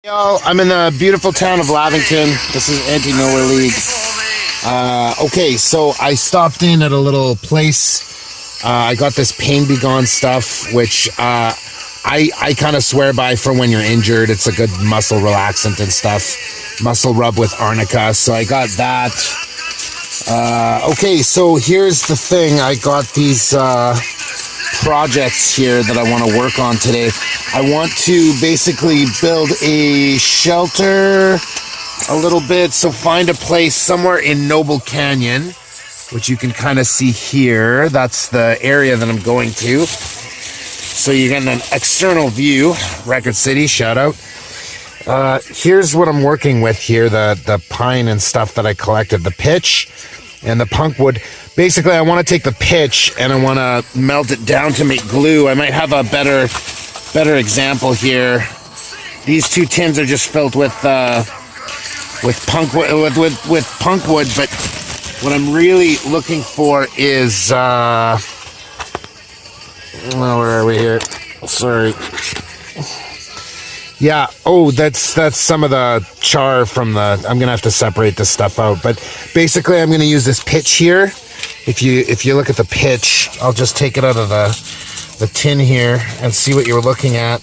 Yo, I'm in the beautiful town of Lavington. This is Anti-Nowhere League. Okay, so I stopped in at a little place. I got this Pain Be Gone stuff, which I kind of swear by for when you're injured. It's a good muscle relaxant and stuff. Muscle rub with arnica, so I got that. Okay, so here's the thing. I got these projects here that I want to work on today. I want to basically build a shelter a little bit, so find a place somewhere in Noble Canyon, which you can kind of see here. That's the area that I'm going to. So you're getting an external view. Record City, shout out. Here's what I'm working with here, the pine and stuff that I collected, the pitch and the punk wood. Basically, I want to take the pitch and I want to melt it down to make glue. I might have a better example here. These two tins are just filled with punk wood, with punk wood, but what I'm really looking for is where are we here? Sorry. Yeah, oh, that's some of the char from the, I'm gonna have to separate this stuff out, but basically I'm gonna use this pitch here. If you look at the pitch, I'll just take it out of the tin here and see what you're looking at.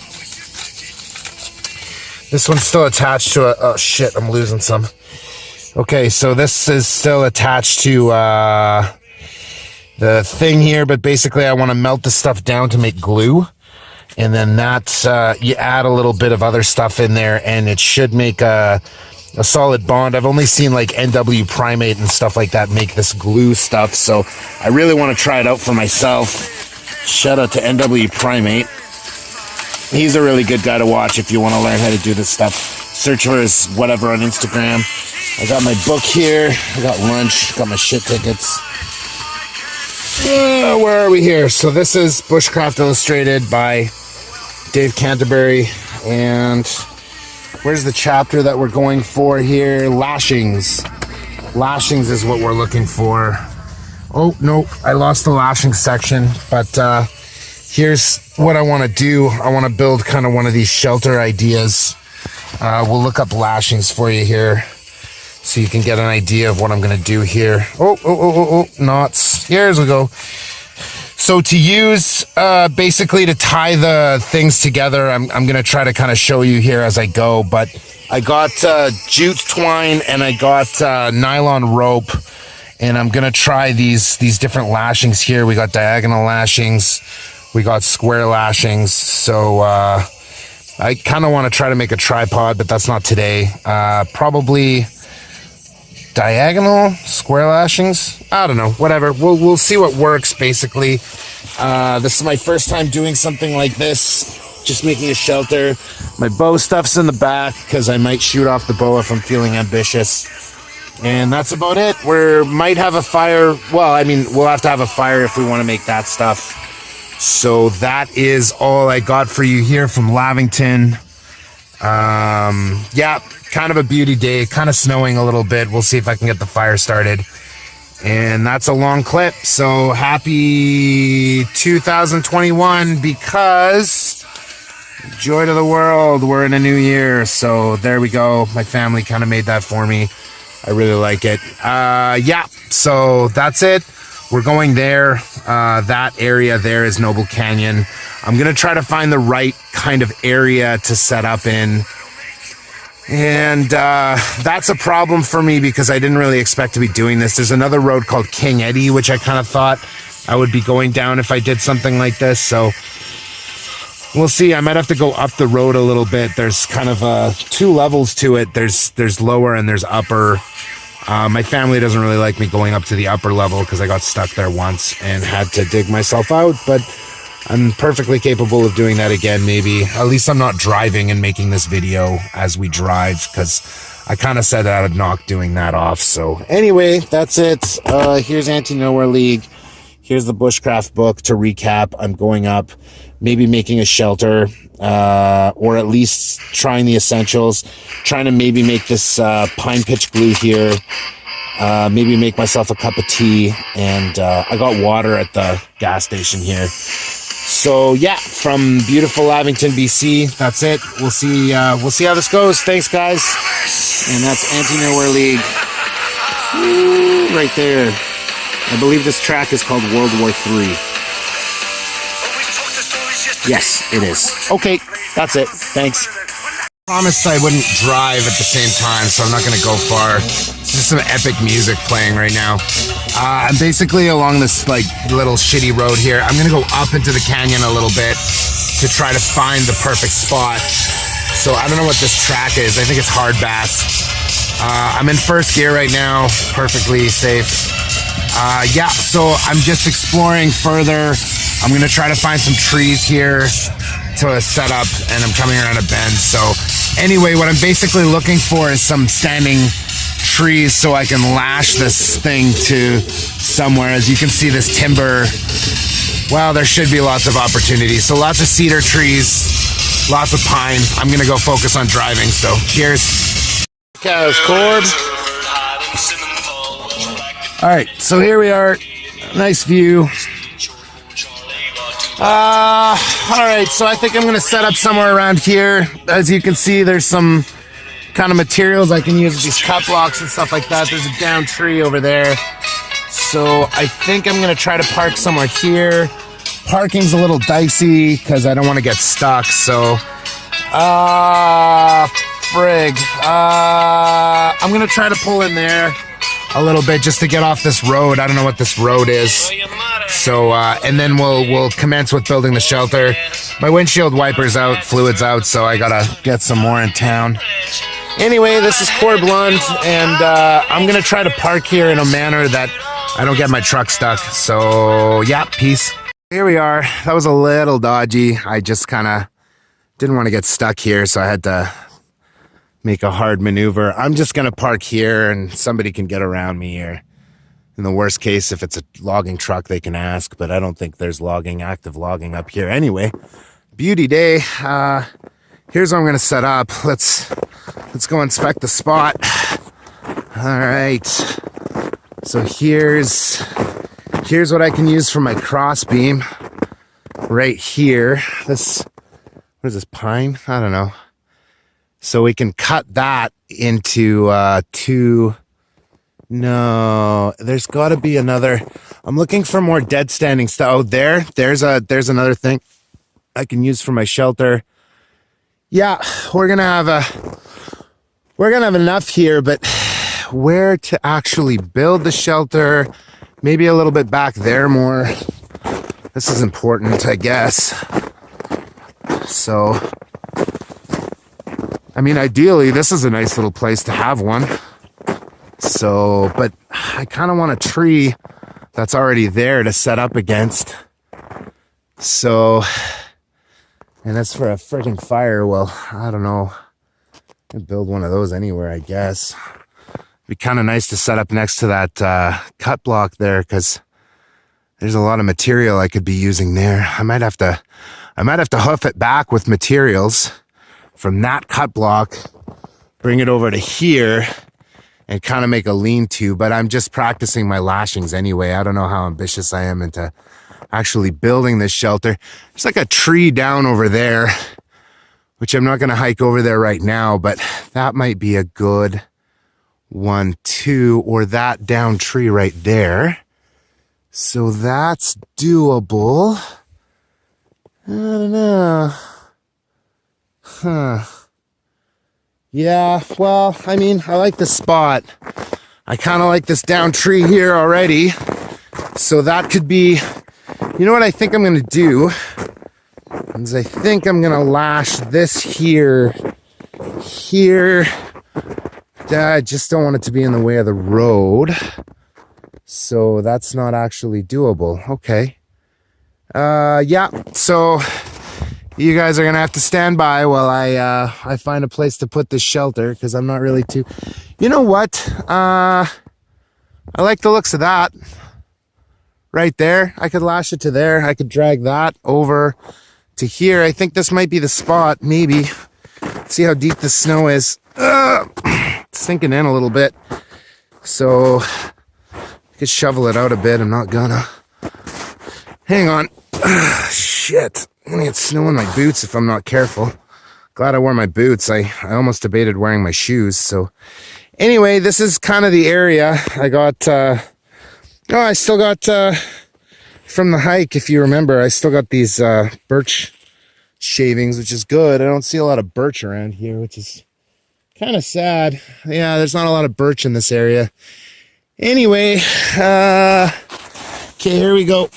This one's still attached to a, oh shit, I'm losing some. Okay, so this is still attached to the thing here, but basically I want to melt the stuff down to make glue. And then that, you add a little bit of other stuff in there and it should make a solid bond. I've only seen like NW Primate and stuff like that make this glue stuff, so I really want to try it out for myself. Shout out to NW Primate. He's a really good guy to watch if you want to learn how to do this stuff. Search for his whatever on Instagram. I got my book here. I got lunch. Got my shit tickets. Where are we here? So this is Bushcraft Illustrated by Dave Canterbury. And where's the chapter that we're going for here? Lashings. Lashings is what we're looking for. Oh, no, I lost the lashing section. But here's what I want to do. I want to build kind of one of these shelter ideas. We'll look up lashings for you here so you can get an idea of what I'm going to do here. Oh, knots. Here's we go. So to use, basically to tie the things together, I'm going to try to kind of show you here as I go, but I got jute twine and I got nylon rope, and I'm going to try these different lashings here. We got diagonal lashings, we got square lashings, so I kind of want to try to make a tripod, but that's not today. Probably diagonal, square lashings, I don't know, whatever. We'll see what works, basically. This is my first time doing something like this, just making a shelter. My bow stuff's in the back because I might shoot off the bow if I'm feeling ambitious. And that's about it. We might have a fire. Well, I mean, we'll have to have a fire if we want to make that stuff. So that is all I got for you here from Lavington. Yeah, kind of a beauty day, kind of snowing a little bit. We'll see if I can get the fire started. And that's a long clip, so happy 2021, because joy to the world, we're in a new year. So there we go. My family kind of made that for me. I really like it. Yeah, so that's it. We're going there. That area there is Noble Canyon. I'm going to try to find the right kind of area to set up in. And that's a problem for me because I didn't really expect to be doing this. There's another road called King Eddie, which I kind of thought I would be going down if I did something like this. So we'll see. I might have to go up the road a little bit. There's kind of two levels to it. There's lower and there's upper. My family doesn't really like me going up to the upper level because I got stuck there once and had to dig myself out, but I'm perfectly capable of doing that again, maybe. At least I'm not driving and making this video as we drive, because I kind of said I'd knock doing that off. So anyway, that's it. Here's Anti-Nowhere League. Here's the Bushcraft book. To recap, I'm going up, maybe making a shelter, or at least trying the essentials, trying to maybe make this pine pitch glue here, maybe make myself a cup of tea, and I got water at the gas station here. So yeah, from beautiful Lavington, BC, that's it. We'll see how this goes. Thanks, guys. And that's Anti-Nowhere League. Woo, right there. I believe this track is called World War III. Yes, it is. Okay, that's it. Thanks. Promised I wouldn't drive at the same time, so I'm not going to go far. Just some epic music playing right now. I'm basically along this like little shitty road here. I'm going to go up into the canyon a little bit to try to find the perfect spot. So I don't know what this track is. I think it's hard bass. I'm in first gear right now, perfectly safe. Yeah, so I'm just exploring further. I'm going to try to find some trees here to set up, and I'm coming around a bend. So anyway, what I'm basically looking for is some standing trees so I can lash this thing to somewhere. As you can see, this timber, well, there should be lots of opportunities. So lots of cedar trees, lots of pine. I'm going to go focus on driving. So cheers. Cows, Corb. All right, so here we are. Nice view. All right, so I think I'm going to set up somewhere around here. As you can see, there's some kind of materials I can use, these cut blocks and stuff like that. There's a down tree over there. So I think I'm going to try to park somewhere here. Parking's a little dicey because I don't want to get stuck. So, frig. I'm going to try to pull in there a little bit just to get off this road. I don't know what this road is. So, and then we'll commence with building the shelter. My windshield wiper's out, fluid's out, so I gotta get some more in town. Anyway, this is Corb Lund, and I'm gonna try to park here in a manner that I don't get my truck stuck. So, yeah, peace. Here we are. That was a little dodgy. I just kind of didn't want to get stuck here, so I had to make a hard maneuver. I'm just gonna park here, and somebody can get around me here. In the worst case, if it's a logging truck, they can ask, but I don't think there's active logging up here. Anyway, beauty day. Here's what I'm going to set up. Let's go inspect the spot. All right. So here's what I can use for my cross beam right here. What is this, pine? I don't know. So we can cut that into two. No, there's got to be another. I'm looking for more dead standing stuff. Oh, there's another thing I can use for my shelter. Yeah, we're gonna have enough here, but where to actually build the shelter? Maybe a little bit back there more. This is important, I guess. So, I mean, ideally, this is a nice little place to have one. So, but I kind of want a tree that's already there to set up against. So, and as for a freaking fire, well, I don't know. I'd build one of those anywhere, I guess. It'd be kind of nice to set up next to that cut block there, because there's a lot of material I could be using there. I might have to hoof it back with materials from that cut block, bring it over to here, and kind of make a lean-to, but I'm just practicing my lashings anyway. I don't know how ambitious I am into actually building this shelter. There's like a tree down over there, which I'm not going to hike over there right now, but that might be a good one too, or that down tree right there. So that's doable. I don't know. Huh. Yeah, well, I mean, I like the spot. I kind of like this down tree here already. So that could be, you know what I think I'm going to do? Is I think I'm going to lash this here. I just don't want it to be in the way of the road. So that's not actually doable. Okay. Yeah, so you guys are gonna have to stand by while I find a place to put this shelter, because I'm not really too. You know what? I like the looks of that. Right there, I could lash it to there. I could drag that over to here. I think this might be the spot. Maybe. See how deep the snow is. It's sinking in a little bit. So I could shovel it out a bit. I'm not gonna. Hang on. Shit. I'm gonna get snow in my boots if I'm not careful. Glad I wore my boots. I almost debated wearing my shoes. So anyway, this is kind of the area. I got, I still got, from the hike, if you remember, I still got these birch shavings, which is good. I don't see a lot of birch around here, which is kind of sad. Yeah, there's not a lot of birch in this area. Anyway, okay, here we go.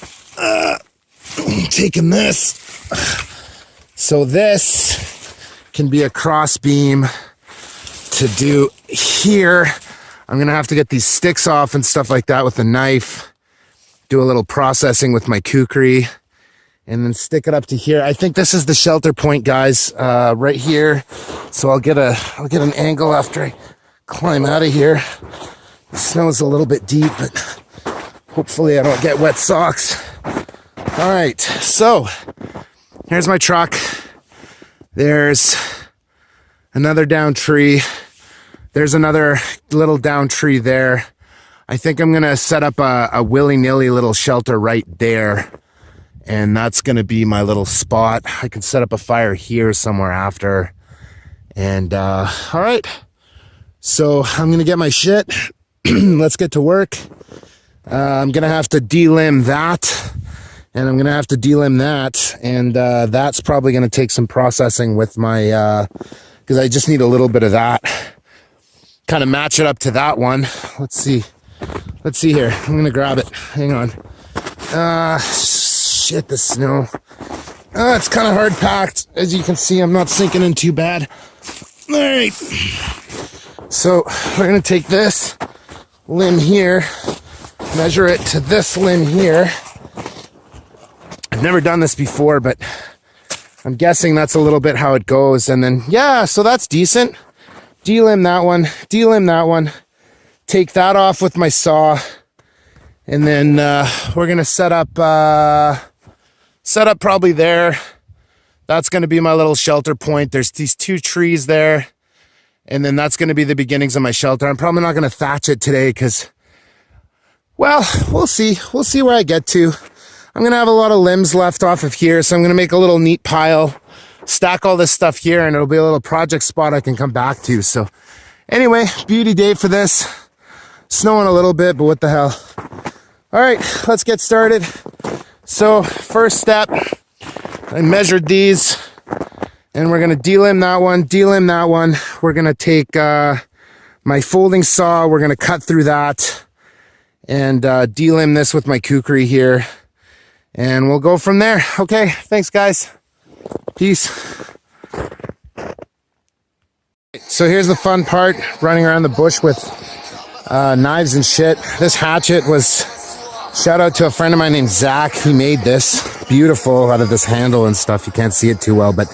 Taking this. So this can be a cross beam to do here. I'm gonna have to get these sticks off and stuff like that with a knife, do a little processing with my kukri, and then stick it up to here. I think this is the shelter point, guys, right here. So I'll get an angle after I climb out of here. The snow's a little bit deep, but hopefully I don't get wet socks. All right, so here's my truck. There's another down tree. There's another little down tree there. I think I'm gonna set up a willy-nilly little shelter right there. And that's gonna be my little spot. I could set up a fire here somewhere after. And all right, so I'm gonna get my shit. Let's get to work. I'm gonna have to delimb that. And I'm gonna have to delimb that. And that's probably gonna take some processing with my, because I just need a little bit of that. Kind of match it up to that one. Let's see here. I'm gonna grab it. Hang on. Shit, the snow. It's kind of hard packed. As you can see, I'm not sinking in too bad. All right. So we're gonna take this limb here, measure it to this limb here. I've never done this before, but I'm guessing that's a little bit how it goes. And then, yeah, so that's decent. Delimb that one, take that off with my saw, and then we're gonna set up probably there. That's gonna be my little shelter point. There's these two trees there, and then that's gonna be the beginnings of my shelter. I'm probably not gonna thatch it today because, well, we'll see where I get to. I'm gonna have a lot of limbs left off of here, so I'm gonna make a little neat pile, stack all this stuff here, and it'll be a little project spot I can come back to. So anyway, beauty day for this. Snowing a little bit, but what the hell. All right, let's get started. So first step, I measured these, and we're gonna delimb that one. We're gonna take my folding saw, we're gonna cut through that, and delimb this with my kukri here, and we'll go from there. Okay, thanks guys. Peace. So here's the fun part, running around the bush with knives and shit. This hatchet was, shout out to a friend of mine named Zach. He made this beautiful out of this handle and stuff. You can't see it too well, but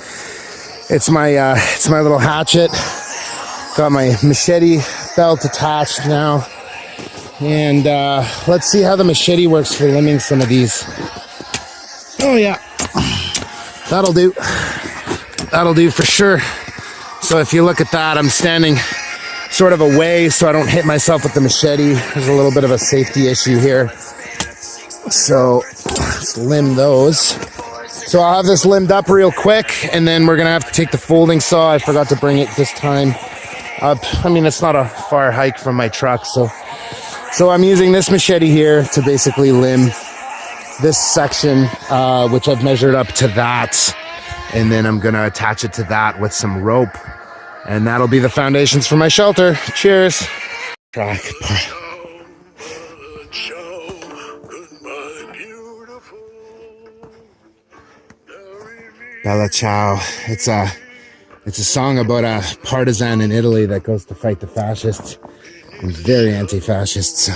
it's my little hatchet. Got my machete belt attached now. And let's see how the machete works for limbing some of these. Oh yeah. That'll do. That'll do for sure. So if you look at that, I'm standing sort of away so I don't hit myself with the machete. There's a little bit of a safety issue here. So let's limb those. So I'll have this limbed up real quick, and then we're gonna have to take the folding saw. I forgot to bring it this time up. I mean, it's not a far hike from my truck. So I'm using this machete here to basically limb this section, which I've measured up to that, and then I'm gonna attach it to that with some rope, and that'll be the foundations for my shelter. Cheers. Track. Bella ciao. It's a song about a partisan in Italy that goes to fight the fascists. I'm very anti-fascist. So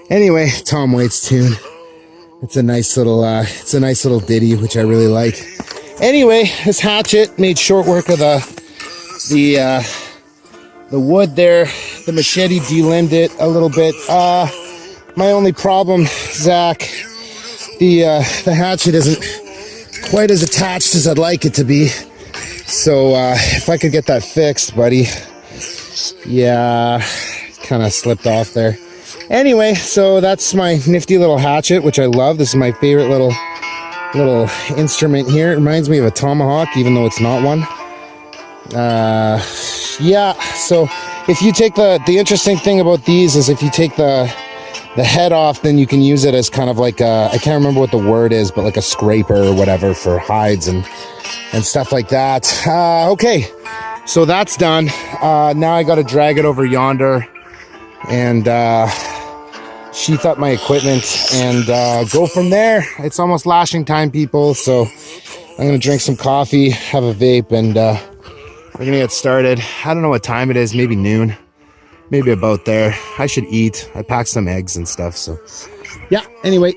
anyway, Tom Waits tune. It's a nice little ditty, which I really like. Anyway, this hatchet made short work of the wood there. The machete delimbed it a little bit. My only problem, Zach, the hatchet isn't quite as attached as I'd like it to be. So if I could get that fixed, buddy. Yeah, kind of slipped off there. Anyway, so that's my nifty little hatchet, which I love. This is my favorite little little instrument here. It reminds me of a tomahawk, even though it's not one. Yeah, so if you take the interesting thing about these is if you take the head off, then you can use it as kind of like I can't remember what the word is, but like a scraper or whatever for hides and stuff like that. Okay, so that's done. Now I got to drag it over yonder and sheath up my equipment and go from there. It's almost lashing time, people, so I'm gonna drink some coffee, have a vape, and we're gonna get started. I don't know what time it is, maybe noon, maybe about there. I should eat. I packed some eggs and stuff, so yeah, anyway,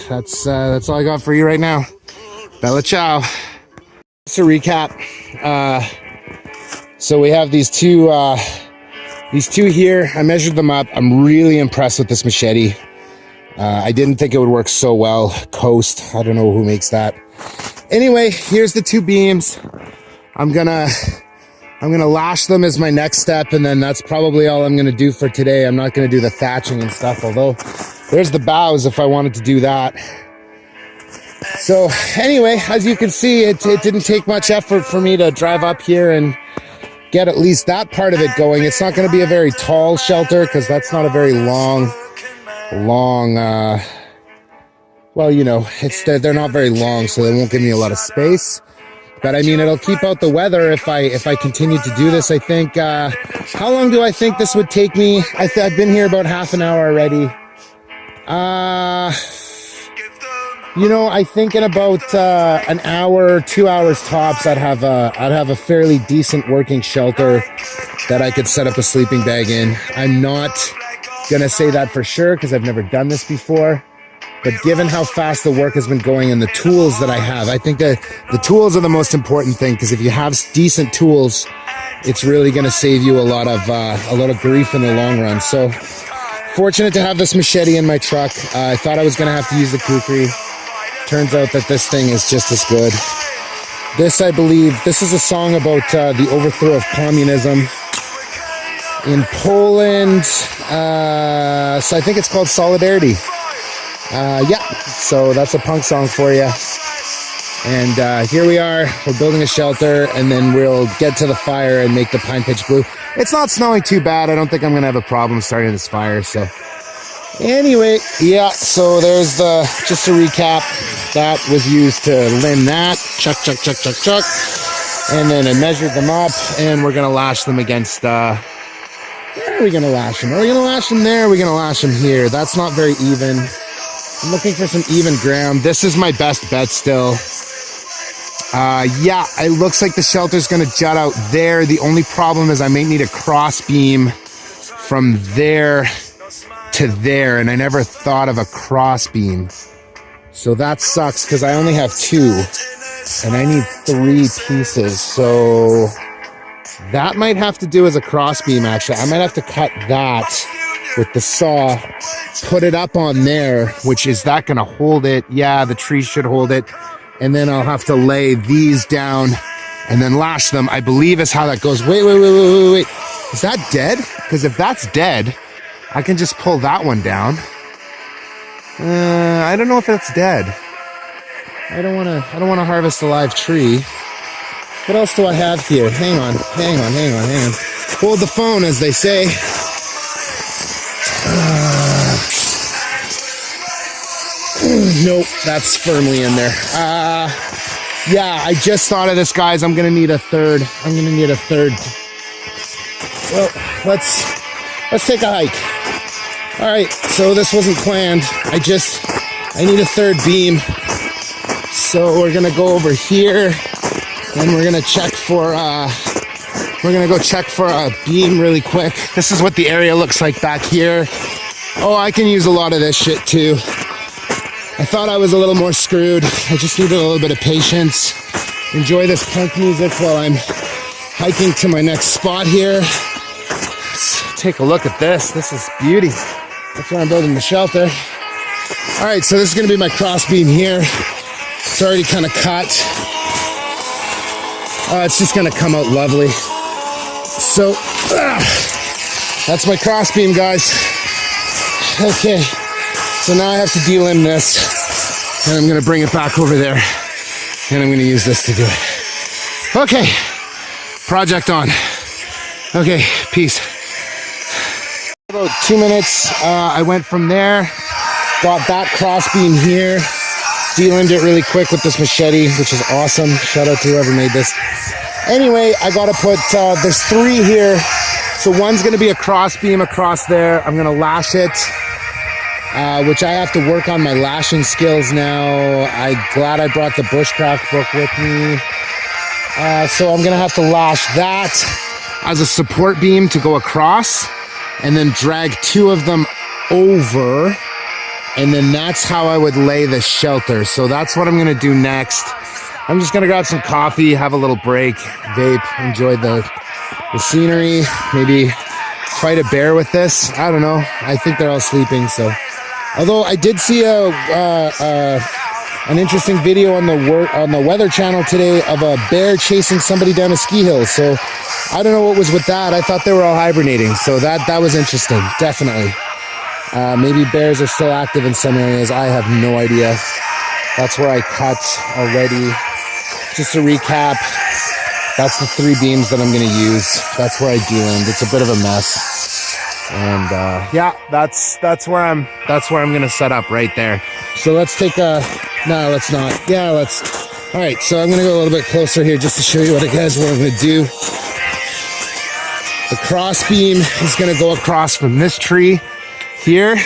that's all I got for you right now. Bella ciao. Just to recap, so we have these two here. I measured them up. I'm really impressed with this machete. I didn't think it would work so well. Coast, I don't know who makes that. Anyway, here's the two beams. I'm gonna lash them as my next step, and then that's probably all I'm gonna do for today. I'm not gonna do the thatching and stuff, although there's the bows if I wanted to do that. So anyway, as you can see, it didn't take much effort for me to drive up here and get at least that part of it going. It's not going to be a very tall shelter because that's not a very long, well, you know, they're not very long, so they won't give me a lot of space. But I mean, it'll keep out the weather if I continue to do this. I think, how long do I think this would take me? I've been here about half an hour already. You know, I think in about an hour, 2 hours tops, I'd have a fairly decent working shelter that I could set up a sleeping bag in. I'm not gonna say that for sure because I've never done this before. But given how fast the work has been going and the tools that I have, I think that the tools are the most important thing, because if you have decent tools, it's really gonna save you a lot of grief in the long run. So fortunate to have this machete in my truck. I thought I was gonna have to use the kukri. Turns out that this thing is just as good. This, I believe, this is a song about the overthrow of communism in Poland. So I think it's called Solidarity. Yeah, so that's a punk song for you. And here we are, we're building a shelter, and then we'll get to the fire and make the pine pitch glue. It's not snowing too bad. I don't think I'm gonna have a problem starting this fire, so. Anyway, yeah, so there's just to recap, that was used to limb that, chuck. And then I measured them up, and we're gonna lash them against, where are we gonna lash them? Are we gonna lash them there? Or are we gonna lash them here? That's not very even. I'm looking for some even ground. This is my best bet still. Yeah, it looks like the shelter's gonna jut out there. The only problem is I may need a cross beam from there to there, and I never thought of a cross beam. So that sucks because I only have 2 and I need 3 pieces. So that might have to do as a cross beam, actually. I might have to cut that with the saw, put it up on there, which is that gonna hold it? Yeah, the tree should hold it. And then I'll have to lay these down and then lash them, I believe is how that goes. Wait. Is that dead? Because if that's dead, I can just pull that one down. I don't know if that's dead. I don't wanna harvest a live tree. What else do I have here? Hang on. Hold the phone, as they say. Nope, that's firmly in there. Yeah, I just thought of this, guys. I'm gonna need a third. Well, let's take a hike. All right, so this wasn't planned. I need a third beam. So we're gonna go over here, and we're gonna check for go check for a beam really quick. This is what the area looks like back here. Oh, I can use a lot of this shit too. I thought I was a little more screwed. I just needed a little bit of patience. Enjoy this punk music while I'm hiking to my next spot here. Let's take a look at this. This is beauty. That's where I'm building the shelter. All right, so this is gonna be my cross beam here. It's already kind of cut. It's just gonna come out lovely. So, that's my cross beam, guys. Okay, so now I have to delimb this. And I'm gonna bring it back over there. And I'm gonna use this to do it. Okay, project on. Okay, peace. About 2 minutes, I went from there, got that crossbeam here, de-limbed it really quick with this machete, which is awesome. Shout out to whoever made this. Anyway, I gotta put, there's 3 here. So one's gonna be a crossbeam across there. I'm gonna lash it, which I have to work on my lashing skills now. I'm glad I brought the Bushcraft book with me. So I'm gonna have to lash that as a support beam to go across, and then drag 2 of them over, and then that's how I would lay the shelter. So that's what I'm gonna do next. I'm just gonna grab some coffee, have a little break, vape, enjoy the scenery, maybe fight a bear with this. I don't know. I think they're all sleeping, so. Although I did see an interesting video on the Weather Channel today of a bear chasing somebody down a ski hill. So I don't know what was with that. I thought they were all hibernating. So that was interesting, definitely. Maybe bears are still active in some areas. I have no idea. That's where I cut already. Just to recap, that's the 3 beams that I'm going to use. That's where I de-limbed. It's a bit of a mess. And yeah, that's where I'm going to set up right there. So let's take a, no, let's not. Yeah, let's. All right, so I'm going to go a little bit closer here just to show you what I'm going to do. The cross beam is going to go across from this tree here,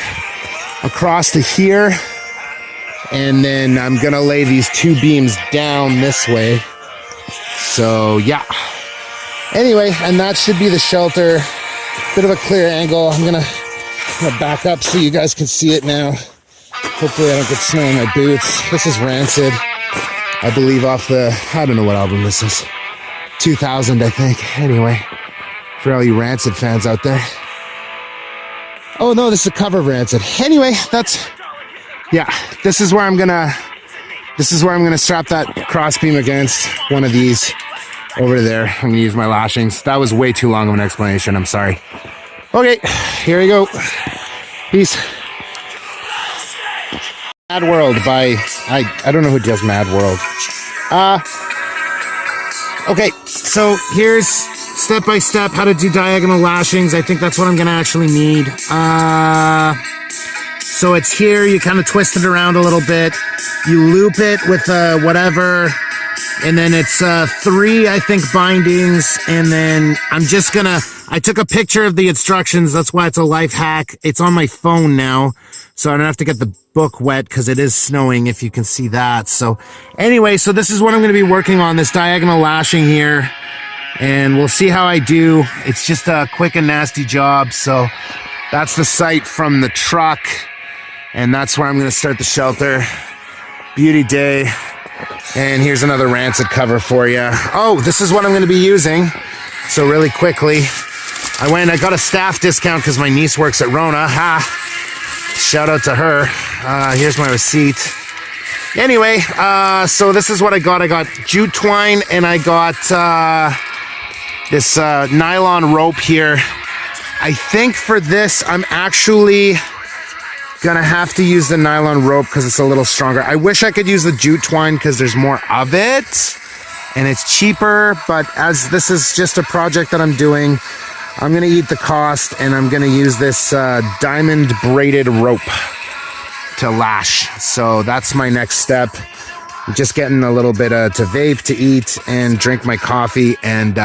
across to here, and then I'm going to lay these 2 beams down this way. So yeah. Anyway, and that should be the shelter. Bit of a clear angle. I'm gonna back up so you guys can see it now. Hopefully I don't get snow on my boots. This is Rancid, I believe, off the, I don't know what album this is. 2000, I think. Anyway, for all you Rancid fans out there. Oh no, this is a cover of Rancid. Anyway, that's, yeah, this is where I'm gonna strap that crossbeam against one of these over there. I'm gonna use my lashings. That was way too long of an explanation. I'm sorry. Okay, here we go. Peace. Mad World by, I don't know who does Mad World. Okay, so here's step by step how to do diagonal lashings. I think that's what I'm gonna actually need. So it's here, you kind of twist it around a little bit. You loop it with whatever, and then it's 3, I think, bindings, and then I'm just gonna, I took a picture of the instructions, that's why it's a life hack. It's on my phone now, so I don't have to get the book wet because it is snowing, if you can see that. So anyway, so this is what I'm gonna be working on, this diagonal lashing here, and we'll see how I do. It's just a quick and nasty job, so that's the sight from the truck, and that's where I'm gonna start the shelter. Beauty day. And here's another Rancid cover for you. Oh, this is what I'm going to be using. So really quickly, I got a staff discount because my niece works at Rona. Ha! Shout out to her. Here's my receipt. Anyway, so this is what I got. I got jute twine, and I got this nylon rope here. I think for this, I'm actually gonna have to use the nylon rope because it's a little stronger. I wish I could use the jute twine because there's more of it and it's cheaper, but as this is just a project that I'm doing, I'm gonna eat the cost, and I'm gonna use this diamond braided rope to lash. So that's my next step. I'm just getting a little bit to vape, to eat, and drink my coffee, and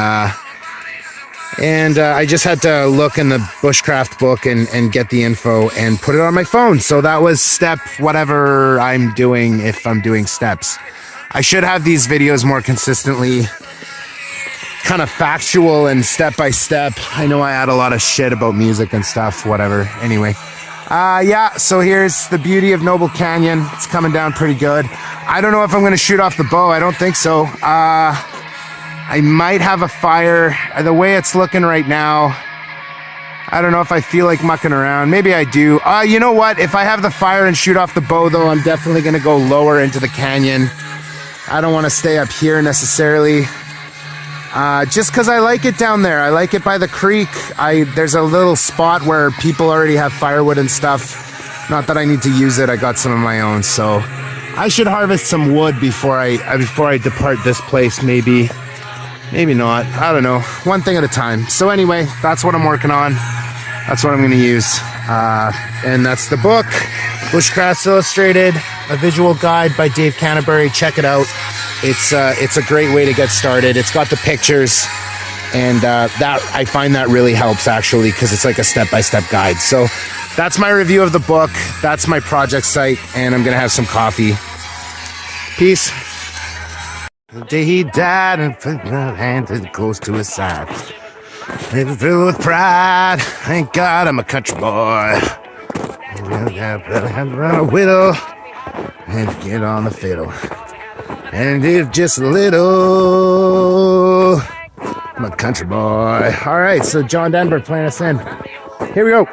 I just had to look in the Bushcraft book and get the info and put it on my phone. So that was step whatever I'm doing, if I'm doing steps. I should have these videos more consistently kind of factual and step by step. I know I add a lot of shit about music and stuff, whatever. Anyway, yeah, so here's the beauty of Noble Canyon. It's coming down pretty good. I don't know if I'm going to shoot off the bow. I don't think so. I might have a fire. The way it's looking right now, I don't know if I feel like mucking around. Maybe I do. You know what? If I have the fire and shoot off the bow, though, I'm definitely going to go lower into the canyon. I don't want to stay up here necessarily. Just because I like it down there. I like it by the creek. There's a little spot where people already have firewood and stuff. Not that I need to use it. I got some of my own, so I should harvest some wood before I depart this place. Maybe not. I don't know. One thing at a time. So anyway, that's what I'm working on. That's what I'm going to use. And that's the book, Bushcraft Illustrated, a visual guide by Dave Canterbury. Check it out. It's a great way to get started. It's got the pictures, and that I find that really helps actually, because it's like a step-by-step guide. So that's my review of the book. That's my project site, and I'm going to have some coffee. Peace. The day he died and put my hand close to his side. It was filled with pride. Thank God I'm a country boy. Run a widow and get on the fiddle. And if just a little, I'm a country boy. All right, so John Denver playing us in. Here we go.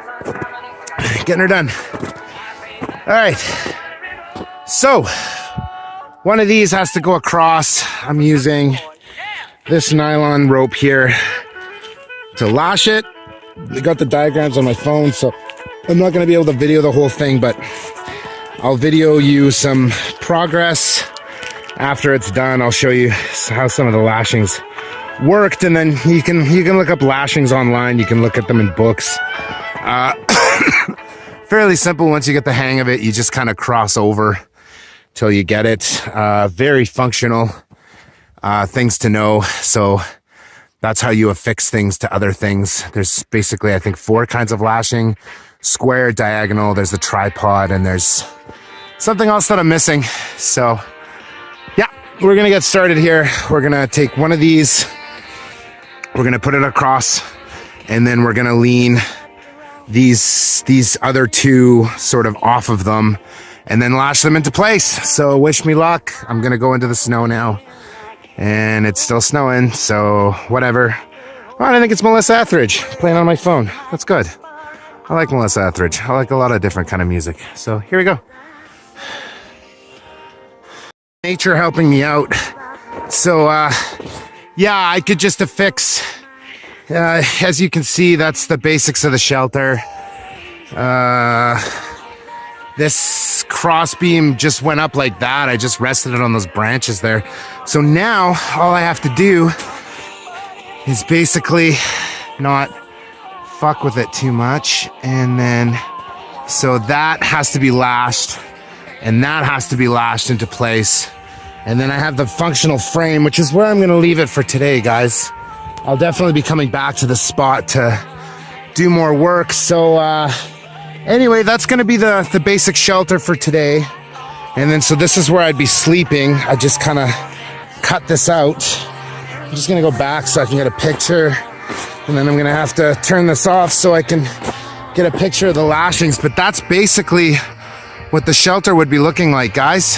Getting her done. All right. So, one of these has to go across. I'm using this nylon rope here to lash it. I got the diagrams on my phone, so I'm not going to be able to video the whole thing, but I'll video you some progress. After it's done, I'll show you how some of the lashings worked, and then you can look up lashings online. You can look at them in books. Fairly simple. Once you get the hang of it, you just kind of cross over till you get it. Very functional things to know. So that's how you affix things to other things. There's basically, I think, 4 kinds of lashing: square, diagonal, there's the tripod, and there's something else that I'm missing. So yeah, we're gonna get started here. We're gonna take one of these, we're gonna put it across, and then we're gonna lean these other 2 sort of off of them, and then lash them into place. So wish me luck. I'm gonna go into the snow now, and it's still snowing, so whatever. Oh, I think it's Melissa Etheridge playing on my phone. That's good. I like Melissa Etheridge. I like a lot of different kind of music. So here we go. Nature helping me out. So yeah, I could just affix, as you can see, that's the basics of the shelter. This cross beam just went up like that. I just rested it on those branches there. So now all I have to do is basically not fuck with it too much. And then, so that has to be lashed, and that has to be lashed into place. And then I have the functional frame, which is where I'm going to leave it for today, guys. I'll definitely be coming back to the spot to do more work. So anyway, that's going to be the basic shelter for today. And then, so this is where I'd be sleeping. I just kind of cut this out. I'm just going to go back so I can get a picture. And then I'm going to have to turn this off so I can get a picture of the lashings. But that's basically what the shelter would be looking like, guys.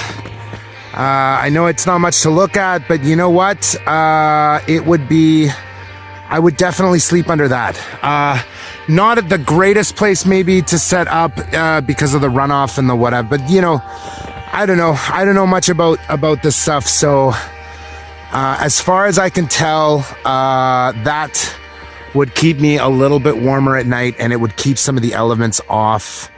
I know it's not much to look at, but you know what? It would be, I would definitely sleep under that. Not at the greatest place maybe to set up because of the runoff and the whatever, but you know, I don't know much about this stuff. So as far as I can tell, that would keep me a little bit warmer at night, and it would keep some of the elements off.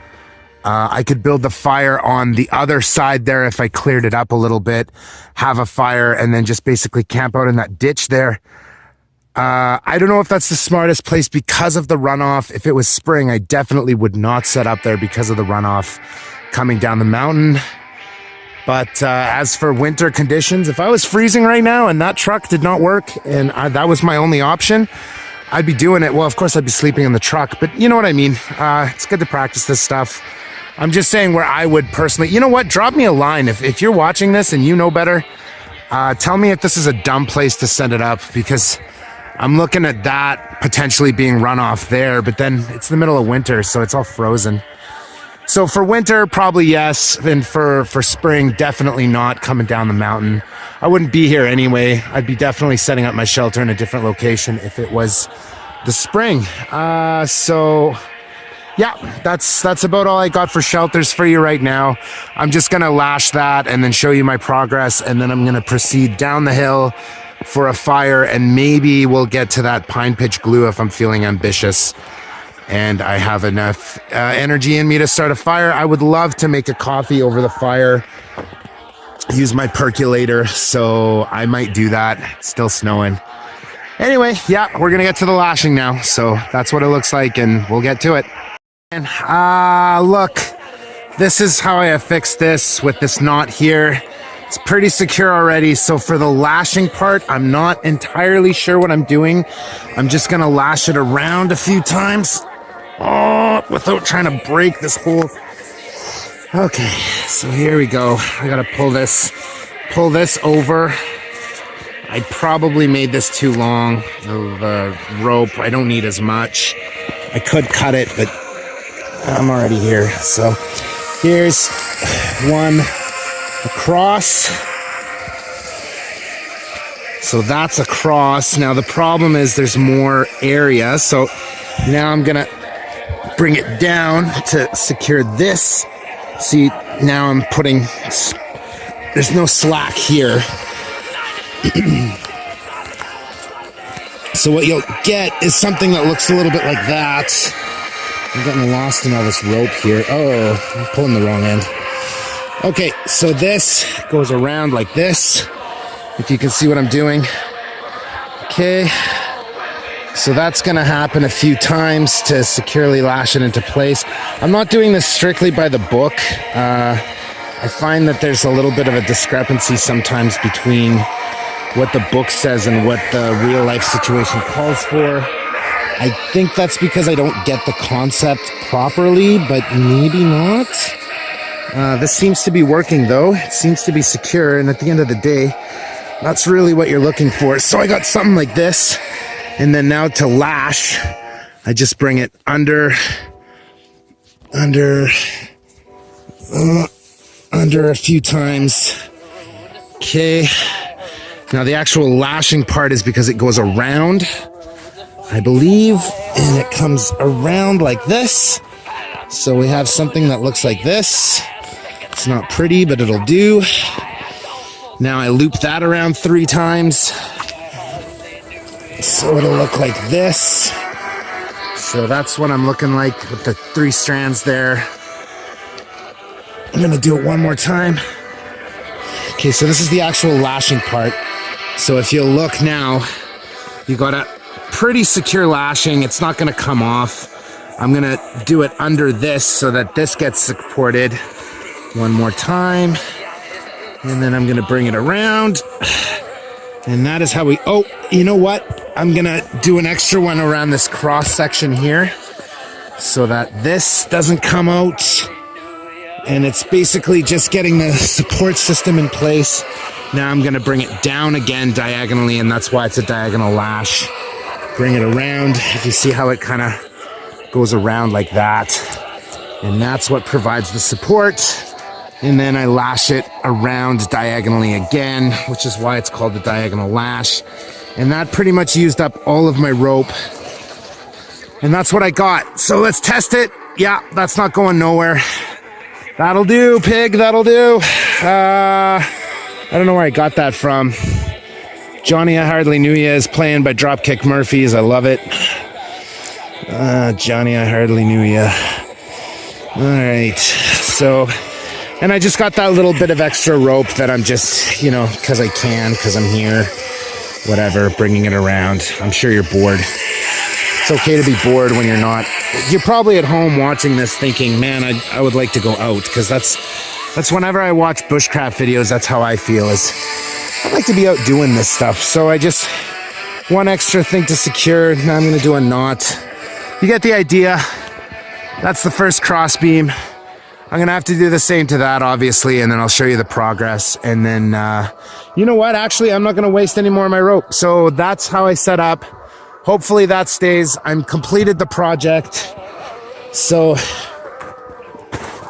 I could build the fire on the other side there if I cleared it up a little bit, have a fire, and then just basically camp out in that ditch there. I don't know if that's the smartest place because of the runoff. If it was spring, I definitely would not set up there because of the runoff coming down the mountain. But as for winter conditions, if I was freezing right now and that truck did not work and that was my only option, I'd be doing it. Well, of course, I'd be sleeping in the truck, but you know what I mean. It's good to practice this stuff. I'm just saying where I would personally, you know what, drop me a line. If you're watching this and you know better, tell me if this is a dumb place to send it up, because I'm looking at that potentially being runoff there, but then it's the middle of winter, so it's all frozen. So for winter, probably yes, and for spring, definitely not coming down the mountain. I wouldn't be here anyway. I'd be definitely setting up my shelter in a different location if it was the spring. So yeah, that's about all I got for shelters for you right now. I'm just gonna lash that and then show you my progress, and then I'm gonna proceed down the hill for a fire, and maybe we'll get to that pine pitch glue if I'm feeling ambitious and I have enough energy in me to start a fire. I would love to make a coffee over the fire use my percolator, so I might do that. It's still snowing. Anyway, yeah, we're gonna get to the lashing now. So that's what it looks like, and we'll get to it. And look, this is how I have fixed this with this knot here. It's pretty secure already. So for the lashing part, I'm not entirely sure what I'm doing. I'm just gonna lash it around a few times, without trying to break this whole. Okay, so here we go. I gotta pull this over. I probably made this too long of a rope. I don't need as much. I could cut it, but I'm already here. So here's one across. So that's across. Now the problem is there's more area. So now I'm gonna bring it down to secure this. See, now I'm putting, there's no slack here. So what you'll get is something that looks a little bit like that. I'm getting lost in all this rope here. Oh, I'm pulling the wrong end. Okay, so this goes around like this, if you can see what I'm doing. Okay, so that's gonna happen a few times to securely lash it into place. I'm not doing this strictly by the book. I find that there's a little bit of a discrepancy sometimes between what the book says and what the real life situation calls for. I think that's because I don't get the concept properly, but maybe not. This seems to be working though. It seems to be secure, and at the end of the day, that's really what you're looking for. So I got something like this, and then now to lash, I just bring it under a few times. Okay. Now the actual lashing part is because it goes around, I believe, and it comes around like this. So we have something that looks like this. It's not pretty, but it'll do. Now I loop that around 3 times. So it'll look like this. So that's what I'm looking like with the 3 strands there. I'm gonna do it one more time. Okay, so this is the actual lashing part. So if you look now, you got a pretty secure lashing. It's not gonna come off. I'm gonna do it under this so that this gets supported. One more time. And then I'm gonna bring it around. And that is how we, oh, you know what? I'm gonna do an extra one around this cross section here so that this doesn't come out. And it's basically just getting the support system in place. Now I'm gonna bring it down again diagonally, and that's why it's a diagonal lash. Bring it around. If you see how it kind of goes around like that. And that's what provides the support. And then I lash it around diagonally again, which is why it's called the diagonal lash. And that pretty much used up all of my rope. And that's what I got. So let's test it. Yeah, that's not going nowhere. That'll do, pig, that'll do. I don't know where I got that from. Johnny I Hardly Knew Ya is playing by Dropkick Murphys. I love it. Johnny I Hardly Knew Ya. All right, so, and I just got that little bit of extra rope that I'm just, you know, because I can, because I'm here, whatever, bringing it around. I'm sure you're bored. It's okay to be bored when you're not. You're probably at home watching this thinking, man, I would like to go out, because that's whenever I watch bushcraft videos, that's how I feel, is I'd like to be out doing this stuff. So I just, one extra thing to secure. Now I'm going to do a knot. You get the idea. That's the first cross beam. I'm going to have to do the same to that, obviously, and then I'll show you the progress. And then, you know what? Actually, I'm not going to waste any more of my rope. So that's how I set up. Hopefully that stays. I'm completed the project. So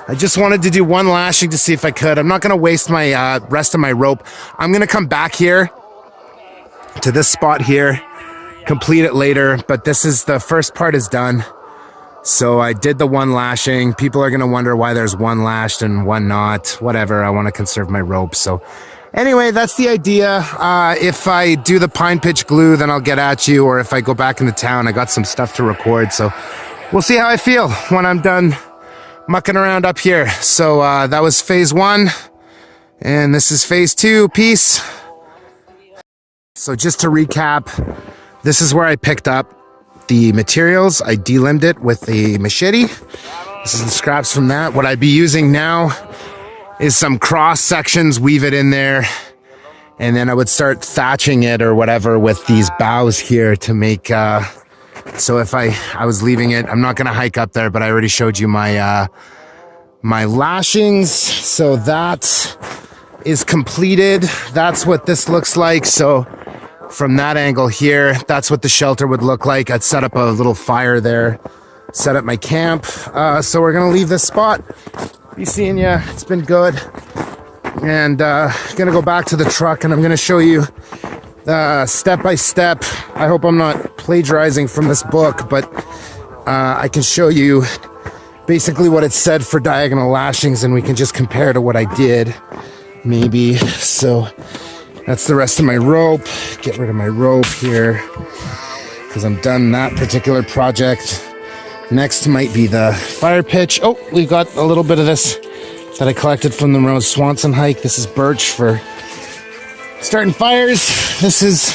I just wanted to do one lashing to see if I could. I'm not going to waste my rest of my rope. I'm going to come back here to this spot here, complete it later, but this is the first part is done. So I did the one lashing. People are going to wonder why there's one lashed and one not. Whatever, I want to conserve my rope. So anyway, that's the idea. If I do the pine pitch glue, then I'll get at you, or if I go back into town, I got some stuff to record. So we'll see how I feel when I'm done mucking around up here. So that was phase 1. And this is phase 2. Peace. So just to recap, this is where I picked up the materials. I delimbed it with a machete. This is the scraps from that. What I'd be using now is some cross sections, weave it in there, and then I would start thatching it or whatever with these boughs here to make, so if I was leaving it, I'm not gonna hike up there, but I already showed you my, my lashings. So that is completed. That's what this looks like. So from that angle here, that's what the shelter would look like. I'd set up a little fire there, set up my camp. So we're gonna leave this spot. Be seeing ya. It's been good. And gonna go back to the truck and I'm gonna show you step by step. I hope I'm not plagiarizing from this book, but I can show you basically what it said for diagonal lashings and we can just compare to what I did, maybe. So that's the rest of my rope. Get rid of my rope here because I'm done that particular project. Next might be the fire pitch. Oh, we got a little bit of this that I collected from the Rose Swanson hike. This is birch for starting fires. This is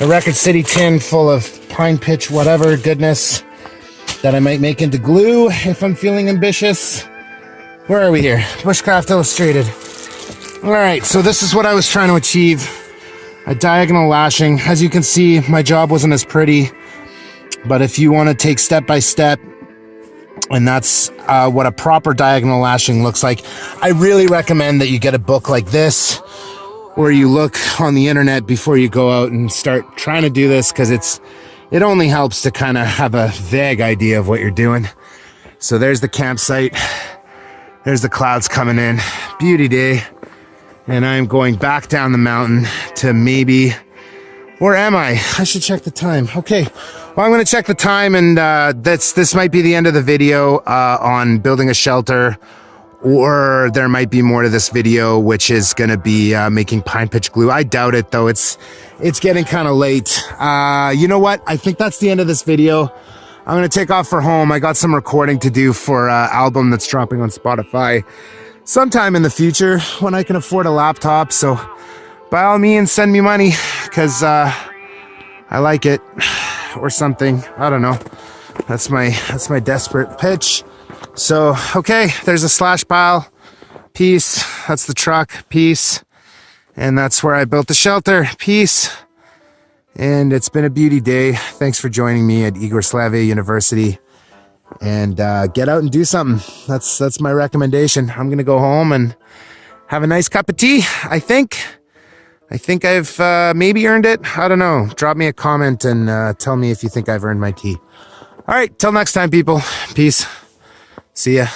a Record City tin full of pine pitch, whatever goodness that I might make into glue if I'm feeling ambitious. Where are we here? Bushcraft Illustrated. All right, so this is what I was trying to achieve. A diagonal lashing. As you can see, my job wasn't as pretty, but if you want to take step by step, and that's what a proper diagonal lashing looks like, I really recommend that you get a book like this, or you look on the internet before you go out and start trying to do this, because it only helps to kind of have a vague idea of what you're doing. So there's the campsite. There's the clouds coming in. Beauty day. And I'm going back down the mountain to maybe, where am I? I should check the time. Okay, well, I'm going to check the time, and this might be the end of the video on building a shelter, or there might be more to this video, which is going to be making pine pitch glue. I doubt it, though. It's getting kind of late. You know what? I think that's the end of this video. I'm going to take off for home. I got some recording to do for an album that's dropping on Spotify sometime in the future when I can afford a laptop. So by all means, send me money, because I like it, or something. I don't know. That's my desperate pitch. So, okay, there's a slash pile. Peace. That's the truck. Peace. And that's where I built the shelter. Peace. And it's been a beauty day. Thanks for joining me at Igor Slavia University. And get out and do something. That's my recommendation. I'm gonna go home and have a nice cup of tea. I think I've maybe earned it. I don't know. Drop me a comment and tell me if you think I've earned my tea. All right, till next time, people. Peace. See ya.